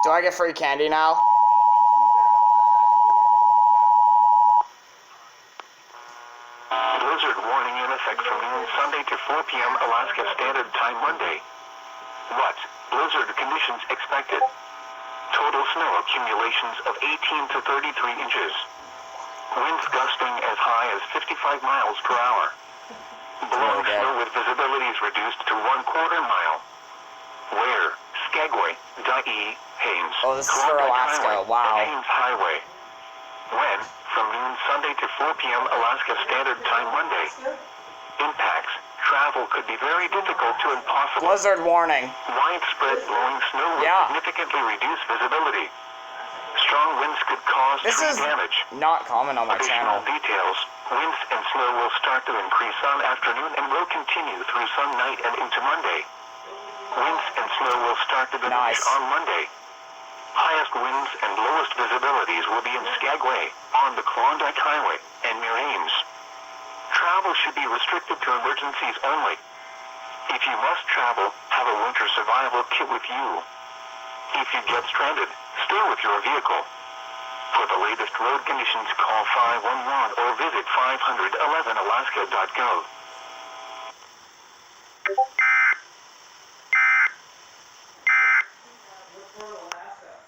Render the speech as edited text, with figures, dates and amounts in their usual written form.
Do I get free candy now? Blizzard warning in effect from noon Sunday to 4 p.m. Alaska Standard Time Monday. What? Blizzard conditions expected. Total snow accumulations of 18 to 33 inches. Winds gusting as high as 55 miles per hour. Blowing snow with visibilities reduced to 1/4 mile. Where? Skagway, Dyea, Haines, Oh, this is for Klondike Alaska. Highway, Wow. and Haines Highway. When? From noon Sunday to 4 p.m. Alaska Standard Time Monday. Impacts. Travel could be very difficult to impossible. Blizzard warning. Widespread blowing snow will significantly reduce visibility. Strong winds could cause tree damage. Not common on my channel. Additional details. Winds and snow will start to increase on afternoon and will continue through some night and into Monday. Winds and snow will start to diminish on Monday. Highest winds and lowest visibilities will be in Skagway, on the Klondike Highway, and near Ames. Travel should be restricted to emergencies only. If you must travel, have a winter survival kit with you. If you get stranded, stay with your vehicle. For the latest road conditions, call 511 or visit 511alaska.gov.